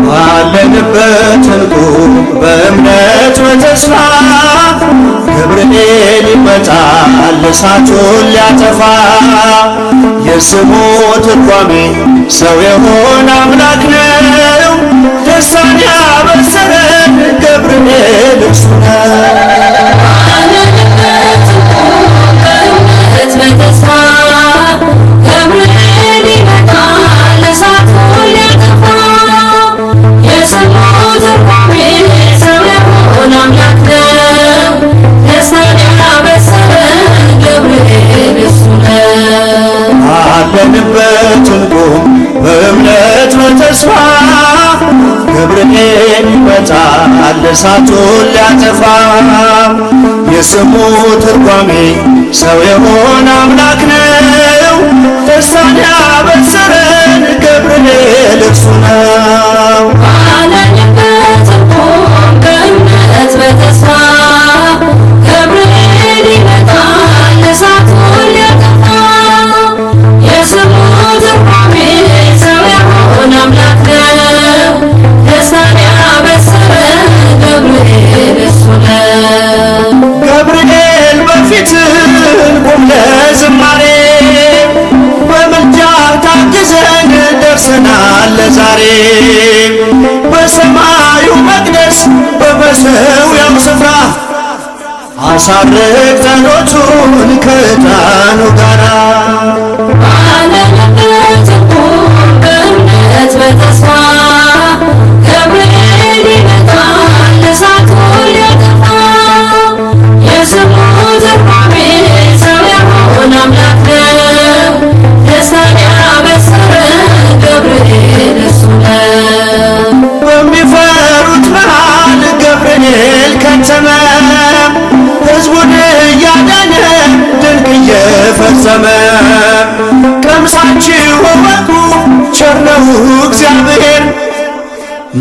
ባለንበት እንቁም በእምነት በተስፋ ገብርኤል ይመጣል እሳቱን ሊያጠፋ። የስሙ ትርጓሜ ሰው የሆነ አምላክ ነው። ደስታን ያበሰረን ገብርኤል እርሱ ነው። ባለንበት እንቁም በእምነት በተስፋ ገብርኤል ይመጣል እሳቱን ሊያጠፋ። የስሙ ትርጓሜ ሰው የሆነ አምላክ ነው። ደስታን ያበሰረን ገብርኤል እርሱ ነው። ባለንበት እንቁም በእምነት በተስፋ ገብርኤል ይመጣል እሳቱን ሊያጠፋ። የስሙ ትርጓሜ ሰው የሆነ አምላክ ነው። ደስታን ያበሰረን ገብርኤል እርሱ ነው። ገብርኤል በፊት እንቁም ለዝማሬ በምልጃ ታግዘን ደርሰናል ለዛሬ። በሰማዩ መቅደስ በመሠዊያው ስፍራ አሳርግ ጸሎቱን ከዕጣኑ ጋራ። ባለንበት እንቁም በእምነት በተስፋ ገብርኤል ይመጣል እሳቱን ሊያጠፋ። የስሙ ትርጓሜ ሰው የሆነ አምላክ ነው። ደስታን ያበሰረን ገብርኤል እርሱ ነው። በሚፈሩት መሃል ገብርኤል ከተመ። ሕዝቡን እያዳነ ድንቅ እየፈጸመ። ቀምሳችሁ እወቁ ቸር ነው እግዚአብሔር፣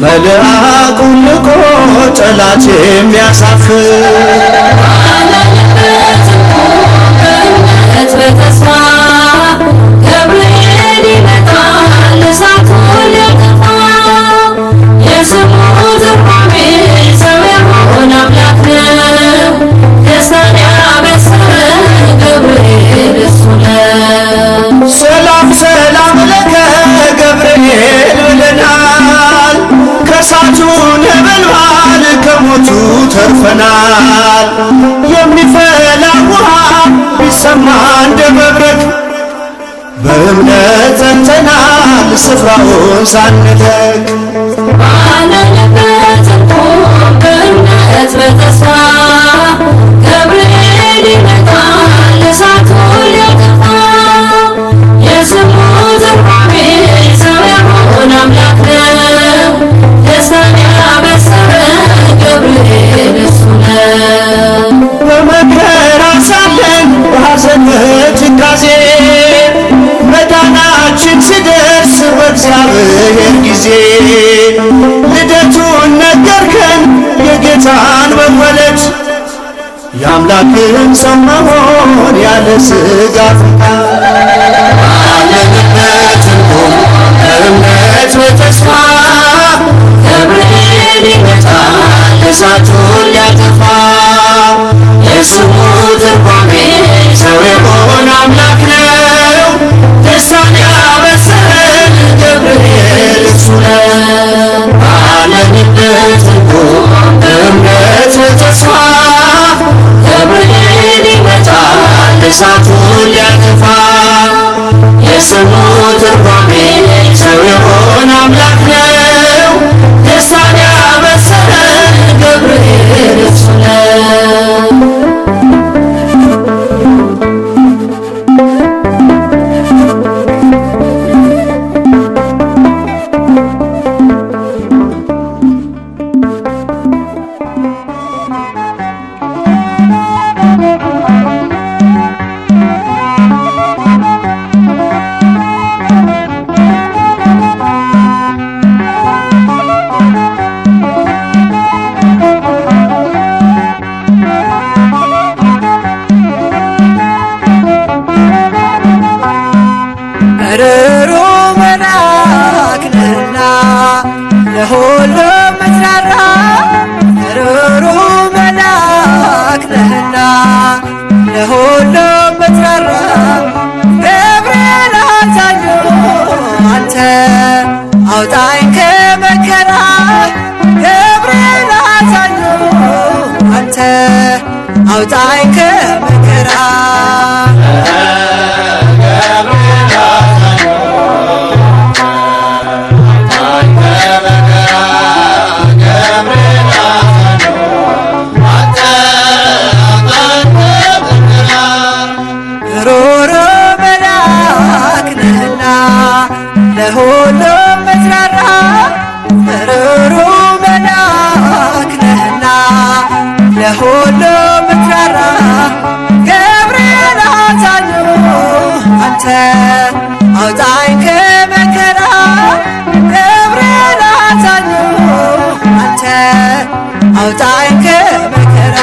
መልአኩን ልኮ ጠላት የሚያሳፍር። ባለንበት እንቁም በእምነት በተስፋ ገብርኤል ይመጣል እሳቱን ሊያጠፋ። የስሙ ትርጓሜ ሰው የሆነ አምላክ ነው። ደስታን ያበሰረን ገብርኤል እርሱ ነው። ሰላም ሰላም ለከ ገብርኤል ብለናል። ከእሳቱ ነበልባል ከሞቱ ተርፈናል። የሚፈላ ውሃ ቢሰማ እንደ መብረቅ በእምነት ጸንተናል ስፍራውን ሳንለቅ። ባለንበት እንቁም በእምነት በተስፋ ገብርኤል ይመጣል እሳቱን ሊያጠፋ። የስሙ ትርጓሜ ሰው የሆነ አምላክ ነው። ደስታን ያበሰረን ገብርኤል እርሱ ነው። በመከራ ሳለን በሐዘን በትካዜ መዳናችን ሲደርስ በእግዚአብሔር ጊዜ ልደቱን ነገርከን የጌታን መወለድ። የአምላክን ሰው መሆን ያለ ሥጋ ፈቃድ። ባለንበት እንቁም በእምነት በተስፋ ገብርኤል ይመጣል እሳቱን ሊያጠፋ። የስሙ ትርጓሜ ሰው የሆነ አምላክ ነው። ደስታን ያበሰረን ገብርኤል እርሱ ነው። ባለንበት እንቁም በእምነት በተስፋ ገብርኤል ይመጣል እሳቱን ሊያጠፋ። ለሁሉም ምትራራ ሩሩ መልአክ ነህና ለሁሉም ምትራራ ገብርኤል አዛኙ አንተ አውጣኝ ከመከራ ገብርኤል አዛኙ አንተ አውጣኝ ከመከራ ሩሩ መልአክ ነህና ለሁሉም ምትራራ ሩሩ መልአክ ነህና ለሁሉም ምትራራ ገብርኤል አዛኙ አንተ አውጣኝ ከመከራ ገብርኤል አዛኙ አንተ አውጣኝ ከመከራ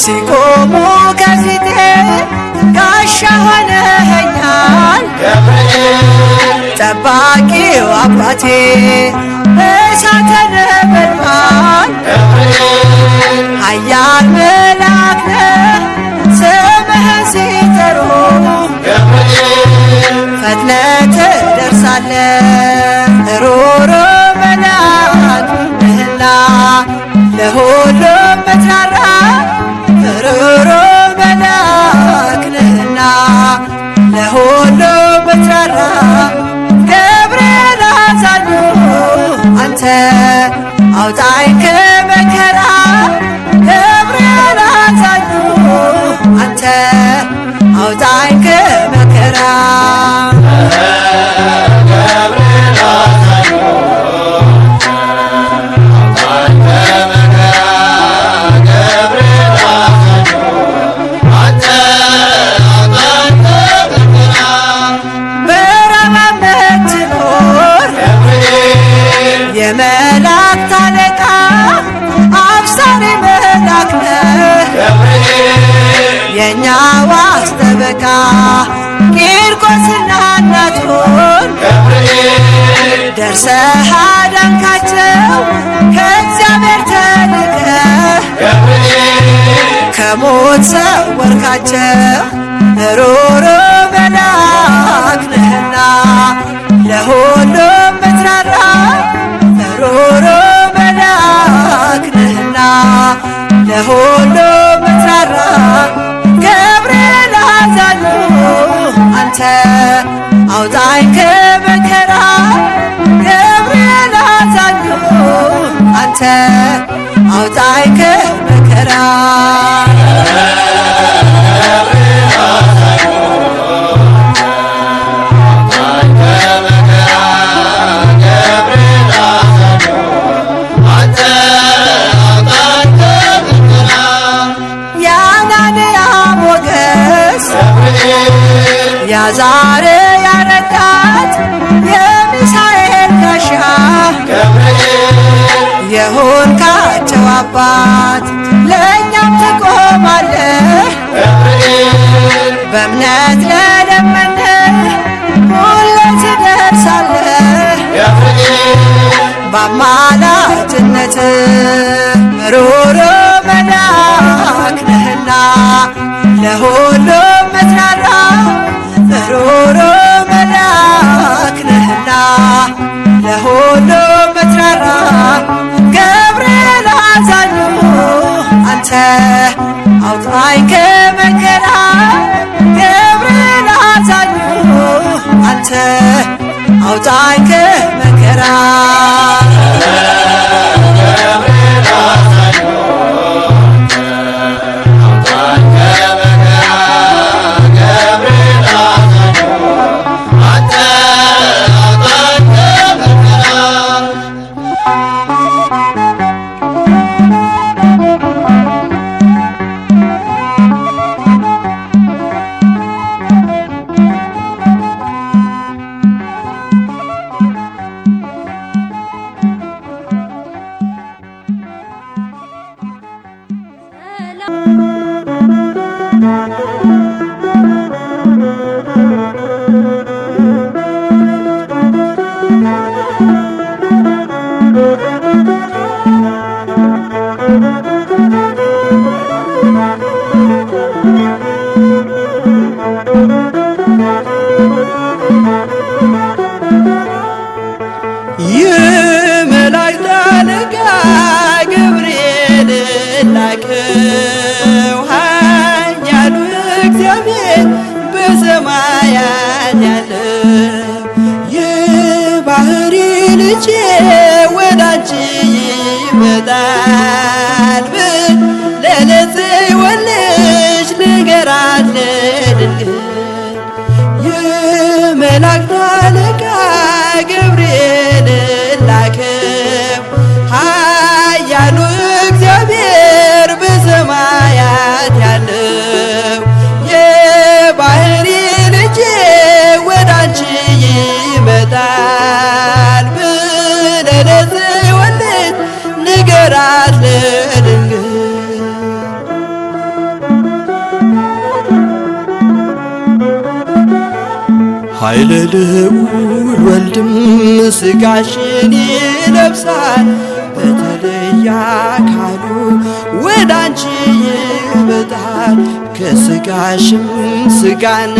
ሲቆሙ ከፊቴ ጋሻ ሆነኸኛል ጠባቂው አባቴ እሳተ ነበልባል ኃያል መልአክ ነህ ስምህን ሲጠሩ ፈጥነህ ትደርሳለህ ሩሩ መልአክ ነህና ለሁሉም ምትራራ ሩሩ መልአክ ነህና ለሁሉም ምትራራ ገብርኤል አዛኙ አንተ አውጣኝ ከመከራ ገብርኤል አዛኙ አንተ አውጣኝ ከመከራ የመላእክት አለቃ አብሳሪ መልአክ ነህ የእኛ ዋስ ጠበቃ ቂርቆስና እናቱን ደርሰህ አዳንካቸው ከእግዚአብሔር ተልከህ ከሞት ሰወርካቸው ሩሩ መልአክ ነህና ለሁሉም ምትራራ ሩሩ መልአክ ነህና ለሁሉም ምትራራ ገብርኤል አዛኙ አንተ አውጣኝ ከመከራ ገብርኤል አዛኙ አንተ አውጣኝ ከመከራ የአዛርያ ረዳት የሚሳኤል ጋሻ የሆንካቸው አባት ለእኛም ትቆማለህ በእምነት ለለመንህ ሁሌ ትደርሳለህ በአማላጅነትህ ሩሩ መልአክ ነህና ለሁሉም ምትራራ ሩሩ መልአክ ነህና ለሁሉም ምትራራ ገብርኤል አዛኙ አንተ አውጣኝ ከመከራ ገብርኤል አዛኙ አንተ አውጣኝ ከመከራ ልጄ ወዳንቺ ይመጣል ብለህ ለጽዮን ልጅ ንገራት ለድንግል። የመላእክት አለቃ ገብርኤል ላከው ኃያሉ እግዚአብሔር በሰማያት ያለው የባሕሪ ልጄ ወዳንቺ ይመጣል ብለህ ለጽዮን ልጅ ንገራት ለድንግል። ኃይለ ልዑል ወልድም ሥጋሽን ይለብሳል በተለየ አካሉ ወዳንቺ ይመጣል። ከሥጋሽም ሥጋን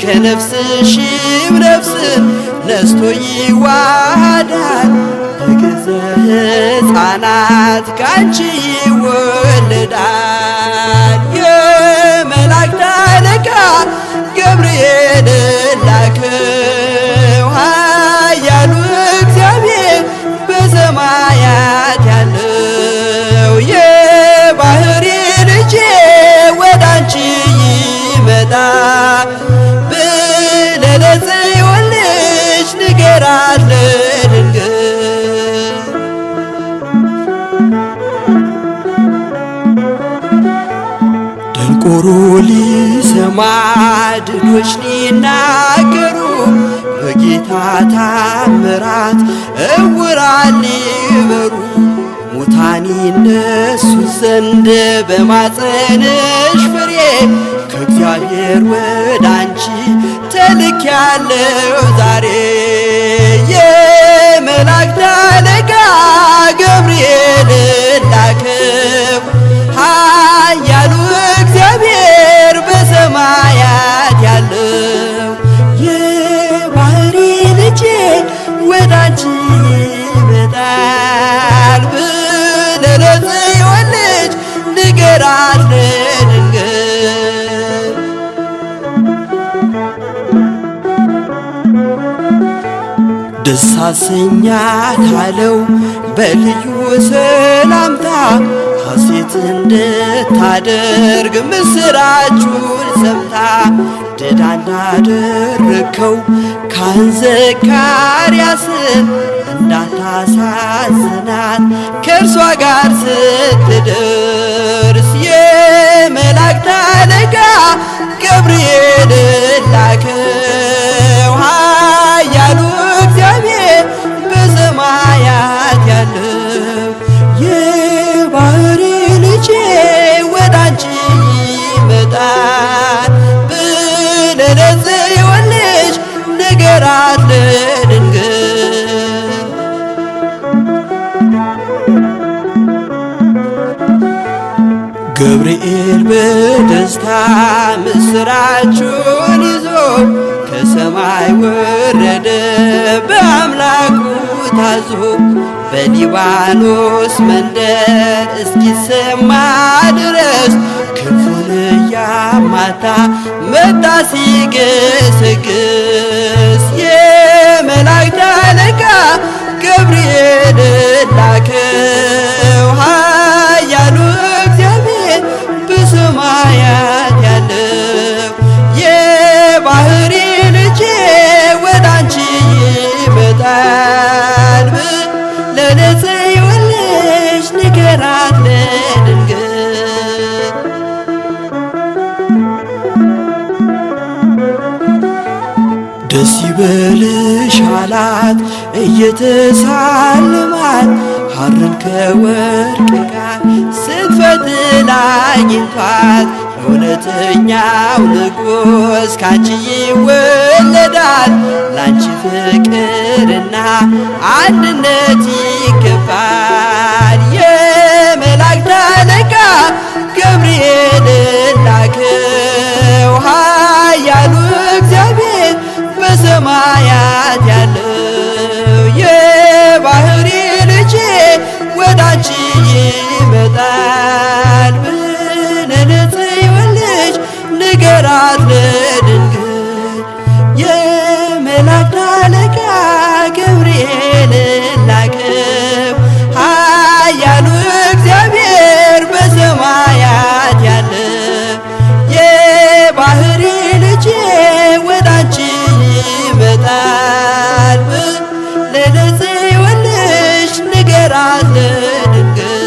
ከነፍስሽም ነፍስን ነስቶ ይዋሃዳል። በገዛ ሕፃናት ካንቺ ይወለዳል። የመላእክት አለቃ ገብርኤል ላከው ኃያሉ እግዚአብሔር በሰማያት ያለው የባሕሪ ልጄ ወዳንቺ ይመጣል ብለህ ለጽዮን ልጅ ንገራት ለድንግል። ደንቆሮ ሊሰማ ድዶች ሊናገሩ በጌታ ታምራት ዕውራን ሊበሩ ሙታን ይነሱ ዘንድ በማፀንሽ ፍሬ ከእግዚአብሔር ወዳንቺ ተልኬያለሁ ዛሬ። የመላእክት አለቃ ገብርኤል ላከው ኃያሉ እግዚአብሔር በሰማያት ያለው የባሕሪ ልጄ ወዳንቺ ይመጣል ብለህ ለጽዮን ልጅ ንገራት ለድንግል። ደስ አሰኛት አለው በልዩ ሰላምታ ሐሴት እንድታደርግ ምስራቹን ሰምታ ድዳ እንዳደረግከው ካህን ዘካርያስን እንዳታሳዝናት ከእርሷ ጋር ስትደርስ የመላእክት አለቃ ገብርኤል ላከው ኃያሉ እግዚአብሔር በሰማያት ያለው የባሕሪ ልጄ ወዳንቺ ይመጣል ብለህ ለጽዮን ልጅ ንገራት ለድንግል። ገብርኤል በደስታ ምስራቹን ይዞ ከሰማይ ወረደ በአምላኩ ታዞ በሊባኖስ መንደር እስኪሰማ ድረስ ክንፉን እያማታ መጣ ሲገሰግስ የመላእክት አለቃ ገብርኤል ላከው ኃያሉ እግዚአብሔር በሰማያት ያለው የባሕሪ ልጄ ወዳንቺ ይመጣል ብለህ ለጽዮን ልጅ ንገራት ለድንግል። ደስ ይበልሽ አላት እየተሳለማት ሐርን ከወርቅ ጋር ስትፈትል አግኝቷት እውነተኛው ንጉሥ ካንቺ ይወለዳል። ላንቺ ፍቅርና አንድነት ይገባል። የመላእክት አለቃ ገብርኤል ላከው ኃያሉ እግዚአብሔር በሰማያት ያለው የባሕሪ ልጄ ወዳንቺ ይመጣል ብለህ ለጽዮን ልጅ ንገራት ለድንግል። የመላእክት አለቃ ገብርኤል ገብርኤልን ላከው። ኃያሉ እግዚአብሔር በሰማያት ያለ የባህሪ ልጄ ወዳንቺ ይመጣል ለጽዮን ልጅ ንገራት ለድንግል።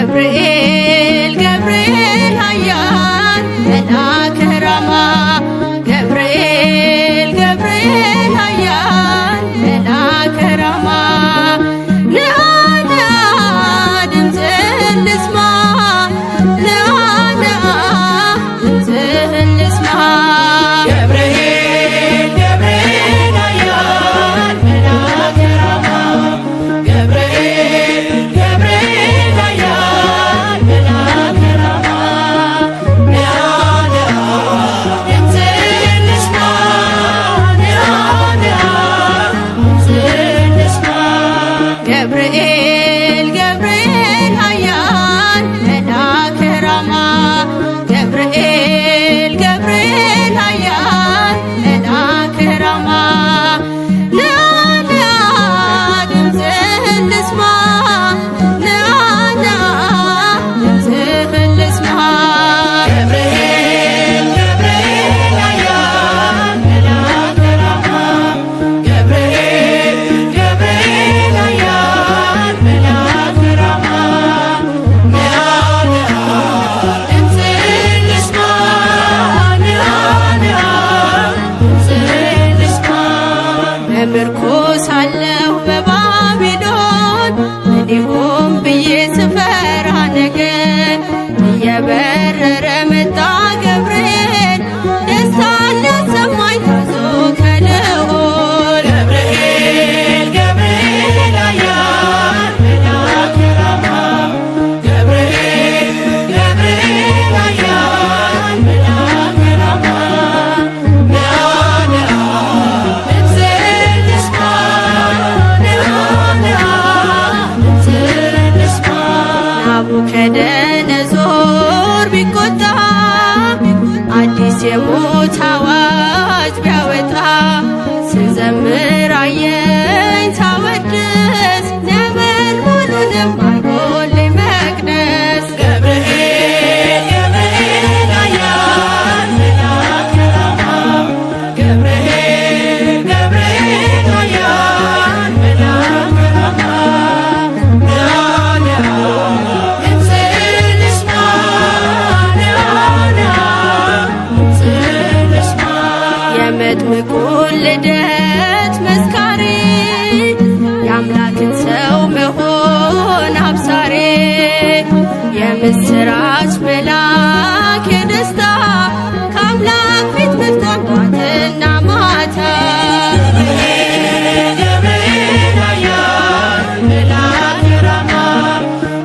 ገብርኤል ገብርኤል ኃያል መልአከ ራማ ገብርኤል ገብርኤል ኃያል መልአከ ራማ ንአ ንአ ድምፅህን ልስማ ንአ ንአ ድምፅህን ልስማ ገብርኤል ገብርኤል ኃያል መልአከ ራማ ገብርኤል ገብርኤል ኃያል መልአከ ራማ ንአ ንአ ድምፅህን ልስማ ንአ ንአ ድምፅህን ልስማ ገብርኤል ገብርኤል ኃያል መልአከ ራማ ገብርኤል ገብርኤል ኃያል መልአከ ራማ ንአ ንአ ድምፅህን ልስማ ንአ ንአ ድምፅህን ልስማ ገብርኤል ገብርኤል ኃያል መልአከ ራማ ገብርኤል ገብርኤል ኃያል መልአከ ራማ ንአ ንአ ድምፅህን ልስማ ንአ ንአ ድምፅህን ልስማ በምርኮ ሳለሁ በባቢሎን እንዲሁም ብዬ ስፈራ ነገር እየበረረ መጣ ገብርኤል ደስታን ሊያሰማኝ ታዞ ከልዑል ገብርኤል ገብርኤል ኃያል መልአከ ራማ ገብርኤል ገብርኤል ኃያል መልአከ ራማ ንአ ንአ ድምፅህን ልስማ ንአ ንአ ድምፅህን ልስማ ናቡከደነዞር ቢቆጣ አዲስ የሞት አዋጅ ቢያወጣ ስዘምር አየኝ ሳወድስ ነበልባሉንም አርጎልኝ መቅደስ ገብርኤል ገብርኤል ኃያል መልአከ ራማ ገብርኤል ገብርኤል ኃያል መልአከ ራማ ንአ ንአ ድምፅህን ልስማ ንአ ንአ ድምፅህን ልስማ የመጥምቁን ልደት መስካሪ የአምላክን ሰው መሆን አብሳሪ የምስራች መልአክ የደስታ ከአምላክ ፊት መጥቷል ጧትና ማታ ገብርኤል ገብርኤል ኃያል መልአከ ራማ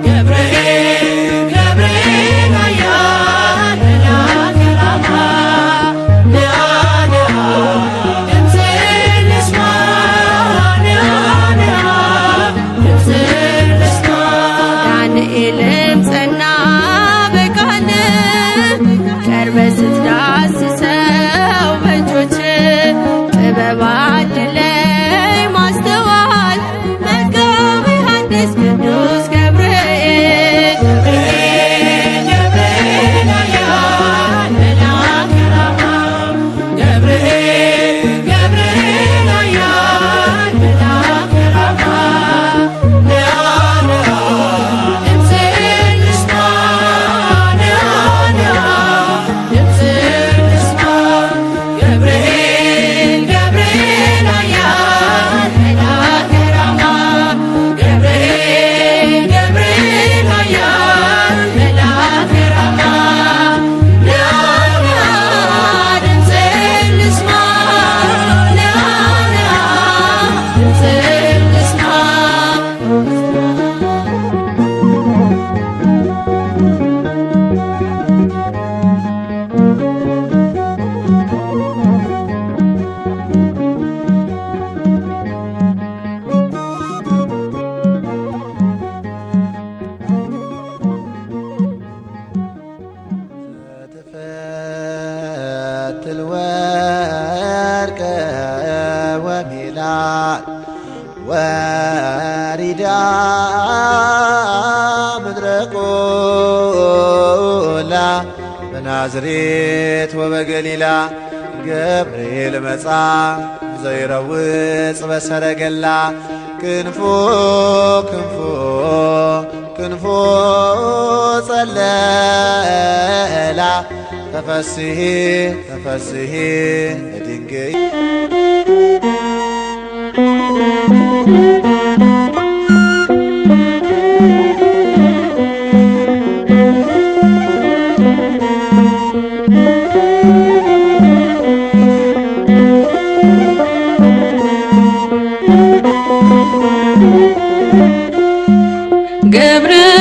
ገብርኤል ገብርኤል ኃያል መልአከ ራማ ንአ ንአ ድምፅህን ልስማ ንአ ንአ ድምፅህን ልስማ ዳንኤልም ጸና በቃል ቀርበ ስትዳስሰው በእጆች ጥበብ አድለኝ ማስተዋል መጋቤ ሐዲስ ቅዱስ ገብርኤል ገብርኤል ገብርኤል ኃያል መልአከ ራማ ገብርኤል ገብርኤል ኃያል መልአከ ራማ ንአ ንአ ድምፅህን ልስማ ንአ ንአ ድምፅህን ወርቅ ወርቀ ወሜላት ወሪዳ ምድረ ቆላ በናዝሬት ወበገሊላ ገብርኤል መጻ ዘይረውጽ በሰረገላ ክንፎ ክንፎ ክንፎ ጸለላ ተፈስሒ ተፈስሒ ድንግል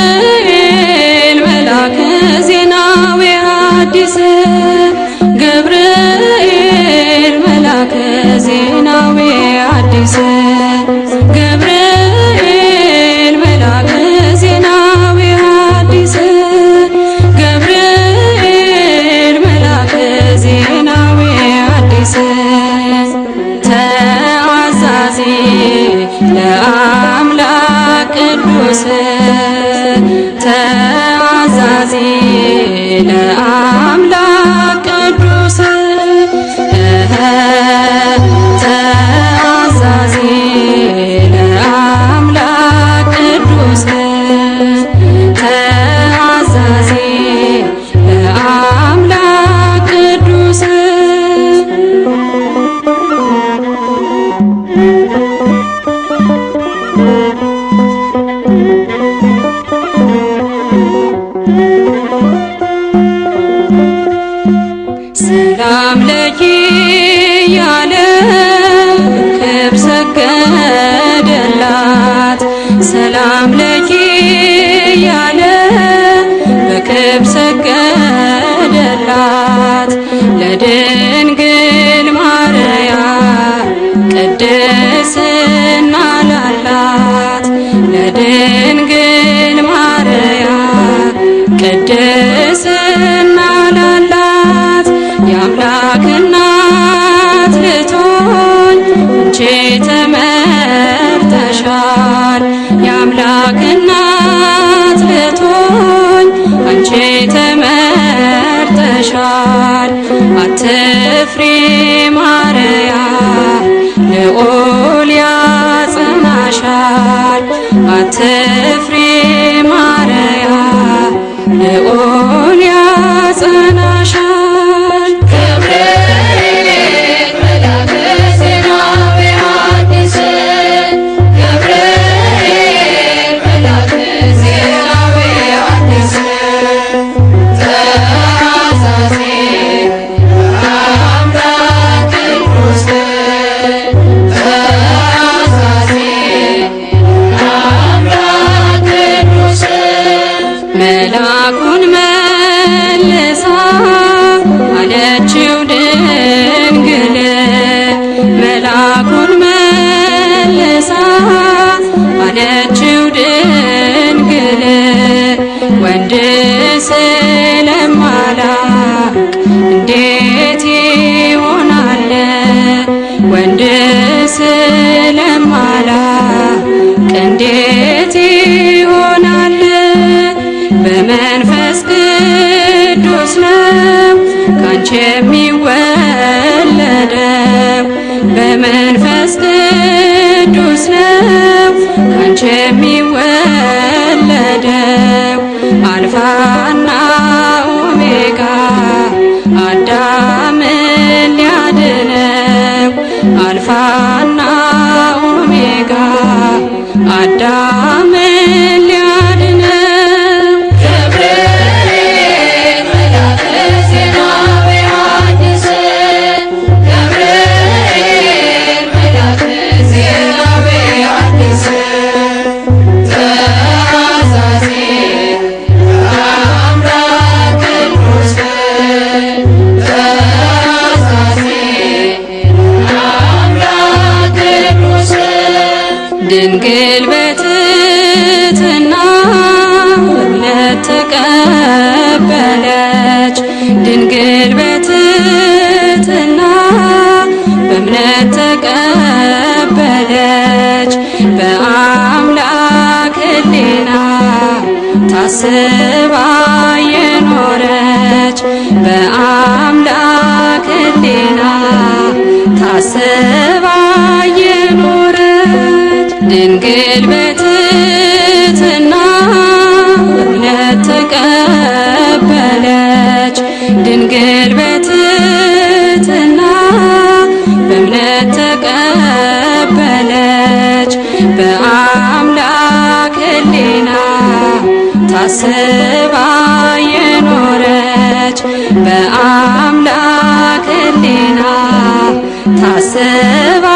ገብርኤል መልአከ ዜናዊ ሐዲስ ገብርኤል መልአከ ዜናዊ ሐዲስ ገብርኤል መልአከ ዜናዊ ሐዲስ ገብርኤል መልአከ ዜናዊ ሐዲስ ተአዛዚ ለአምላክ ቅዱስ ተአዛዚ ለአምላክ ቅዱስ ተአዛዚ ለአምላክ ቅዱስ ተአዛዚ ለአምላክ ቅዱስ ሰላም ለኪ ያለ ክብር ሰገደላት ሰላም ለኪ ያለ በክብር ሰገደላት ለድንግል ማርያም ቅድስና ላላት ለድንግል ማርያም ቅድስና ላላት የአምላክ እናት ልትሆን አንቺ ተመርጠሻል የአምላክ እናት ልትሆን አንቺ ተመርጠሻል አትፍሪ ማርያም ልዑል ያጸናሻል አትፍሪ ማርያም ልዑል ያጸናሻል ገብርኤል መልአከ ዜናዊ ሐዲስ ገብርኤል መልአከ ዜናዊ ሐዲስ ተአዛዚ ለአምላክ ቅዱስ ተአዛዚ ለአምላክ ቅዱስ መልአኩን መልሳ አለችው ድንግል መልአኩን መልሳ አለችው ድንግል ወንድ ስለማላቅ እንዴት ይሆናል ወንድ ስለማላቅ እንዴት ይሆናል በመንፈስ ቅዱስ ነው ካንቺ የሚወለደው በመንፈስ ቅዱስ ነው ካንቺ የሚወለደው አልፋና ኦሜጋ አዳምን ሊያድነው አልፋና ኦሜጋ አዳምን ሊያድነው ገብርኤል መልአከ ዜናዊ ሐዲስ ገብርኤል መልአከ ዜናዊ ሐዲስ ተአዛዚ ታስባ የኖረች በአምላክ ሕሊና ታስባ የኖረች ድንግል በትሕትና በእምነት ተቀበለች ድንግል በትሕትና በእምነት ተቀበለች በአምላክ ሕሊና ታስባ የኖረች በአምላክ ሕሊና ታስባ